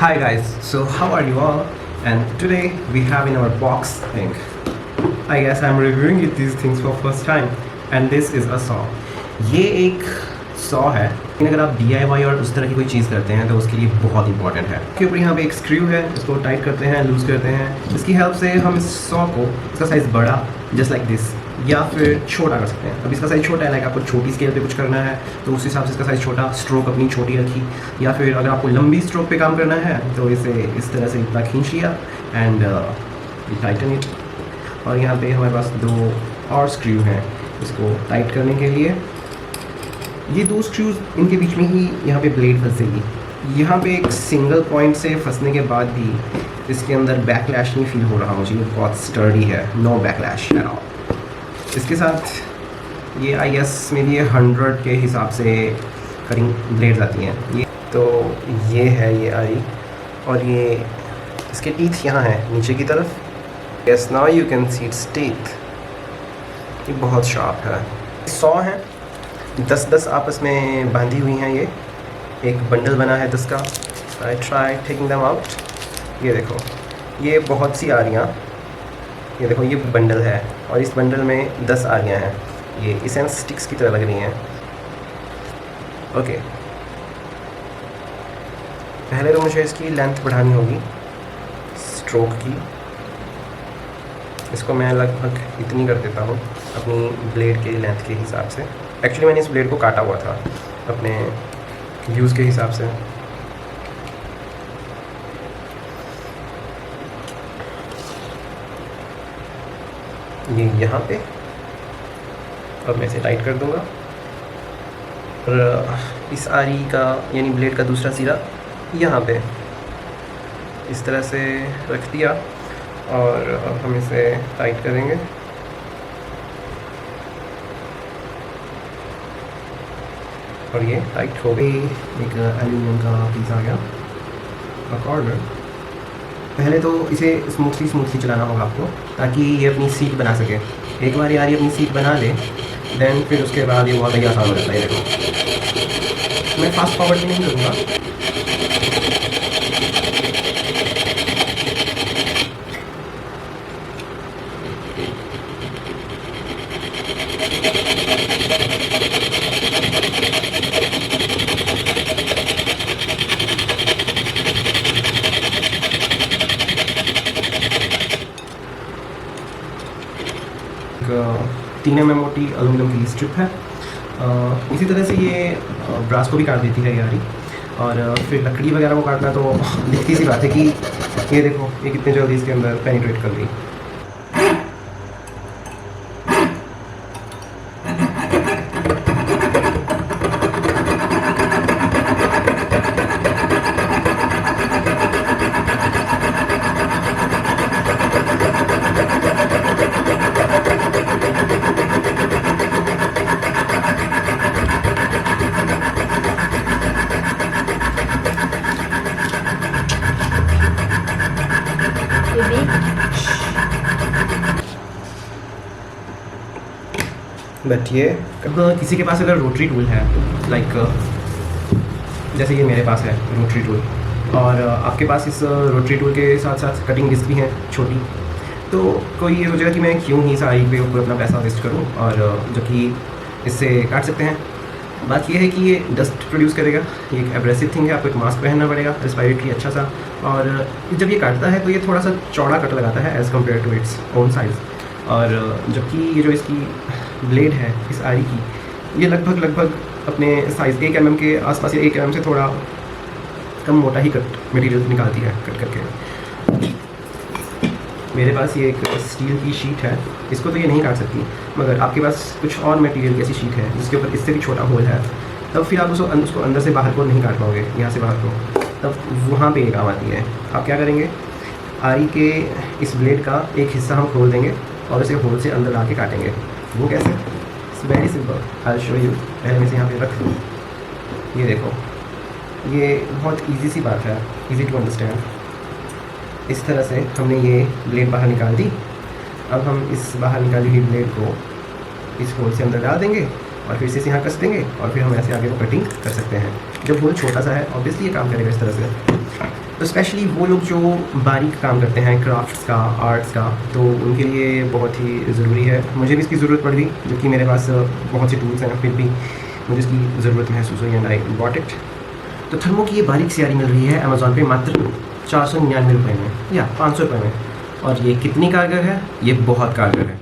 Hi guys, so how are you all? And today we have in our box thing. I guess I'm reviewing these things for first time and this is a saw. ये एक saw है, लेकिन अगर आप DIY और उस तरह की कोई चीज़ करते हैं तो उसके लिए बहुत इंपॉर्टेंट है। इसके ऊपर यहाँ पे एक स्क्रू है, इसको टाइट करते हैं, लूज़ करते हैं। इसकी हेल्प से हम इस सॉ को, इसका साइज़ बड़ा जस्ट लाइक दिस या फिर छोटा कर सकते हैं। अब इसका साइज़ छोटा है, लाइक आपको छोटी स्केल पे कुछ करना है तो उस हिसाब से इसका साइज़ छोटा, स्ट्रोक अपनी छोटी रखी, या फिर अगर आपको लंबी स्ट्रोक पे काम करना है तो इसे इस तरह से इतना खींच लिया एंड टाइटन इट। और यहाँ पे हमारे पास दो और स्क्रू हैं इसको टाइट करने के लिए। ये दो स्क्रूज, इनके बीच में ही यहाँ पे ब्लेड फंसेगी। यहाँ पे एक सिंगल पॉइंट से फंसने के बाद भी इसके अंदर बैकलैश नहीं फील हो रहा मुझे, ये बहुत स्टर्डी है, नो बैकलैश एट ऑल। इसके साथ ये आई गेस मे बी 100 के हिसाब से करीब ब्लेड्स आती हैं। ये तो ये है ये आरी, और ये इसके टीथ यहाँ है नीचे की तरफ। Yes, now you can see it's teeth. ये बहुत शार्प है। 100 हैं, 10-10 आपस में बांधी हुई हैं। ये एक बंडल बना है 10 का। I try taking them out. ये देखो, ये बहुत सी आरियाँ, ये देखो ये बंडल है और इस बंडल में 10 आरियाँ हैं। ये इसेंस स्टिक्स की तरह लग रही हैं। ओके, पहले तो मुझे इसकी लेंथ बढ़ानी होगी स्ट्रोक की। इसको मैं लगभग इतनी कर देता हूँ अपनी ब्लेड के लेंथ के हिसाब से। एक्चुअली मैंने इस ब्लेड को काटा हुआ था अपने यूज़ के हिसाब से। ये यहाँ पे अब मैं इसे टाइट कर दूँगा और इस आरी का यानी ब्लेड का दूसरा सिरा यहाँ पे इस तरह से रख दिया और अब हम इसे टाइट करेंगे। और ये टाइट हो गई। एक एल्यूमिनियम का पीस आ गया कॉर्नर। पहले तो इसे स्मूथली चलाना होगा आपको ताकि ये अपनी सीट बना सके। एक बार यार ये अपनी सीट बना ले देन फिर उसके बाद ये बहुत ही आसान हो जाता है। देखो मैं फास्ट फॉरवर्ड भी नहीं करूँगा। एक 3 mm मोटी एल्यूमिनियम की स्ट्रिप है। इसी तरह से ये ब्रास को भी काट देती है यारी। और फिर लकड़ी वगैरह को काटना तो दिखती सी बात है कि ये देखो ये कितने जल्दी इसके अंदर पेनिट्रेट कर गई। बट ये किसी के पास अगर रोटरी टूल है लाइक जैसे ये मेरे पास है रोटरी टूल, और आपके पास इस रोटरी टूल के साथ साथ कटिंग डिस्क भी है छोटी, तो कोई ये सोचेगा कि मैं क्यों ही सारी पे ऊपर अपना पैसा वेस्ट करूं, और जो कि इससे काट सकते हैं। बात ये है कि ये डस्ट प्रोड्यूस करेगा, ये एक एब्रेसिव थिंग है, आपको एक मास्क पहनना पड़ेगा रेस्पिरेटरी अच्छा सा। और जब ये काटता है तो ये थोड़ा सा चौड़ा कट लगाता है as compare to its own size. और जबकि ये जो इसकी ब्लेड है इस आरी की, ये लगभग अपने साइज़ 1 mm के आसपास या 1 mm से थोड़ा कम मोटा ही कट मटेरियल निकालती है कट करके। मेरे पास ये एक स्टील की शीट है, इसको तो ये नहीं काट सकती, मगर आपके पास कुछ और मटेरियल की ऐसी शीट है जिसके ऊपर इससे भी छोटा होल है, तब फिर आप उसको अंदर से बाहर को नहीं काट पाओगे, यहाँ से बाहर को, तब वहाँ पे ये काम आती है। आप क्या करेंगे, आरी के इस ब्लेड का एक हिस्सा हम खोल देंगे और उसे होल से अंदर ला के काटेंगे। वो कैसे? It's very simple, I show you. पहले मैं इसे यहाँ पे रख दूँ। ये देखो, ये बहुत इजी सी बात है, इजी टू अंडरस्टैंड। इस तरह से हमने ये ब्लेड बाहर निकाल दी। अब हम इस बाहर निकाली हुई ब्लेड को इस होल से अंदर डाल देंगे और फिर से यहाँ कस देंगे और फिर हम ऐसे आगे को कटिंग कर सकते हैं। जब होल छोटा सा है ऑब्वियसली ये काम करेगा इस तरह से। तो स्पेशली वो लोग जो बारीक काम करते हैं क्राफ्ट्स का, आर्ट्स का, तो उनके लिए बहुत ही ज़रूरी है। मुझे भी इसकी ज़रूरत पड़ गई, जो कि मेरे पास बहुत से टूल्स हैं, फिर भी मुझे इसकी ज़रूरत महसूस हुई एंड आई गॉट इट। तो थर्मो की ये बारीक सियारी मिल रही है अमेज़ॉन पे मात्र 499 रुपये में या 500 रुपये में। और ये कितनी कारगर है? ये बहुत कारगर है।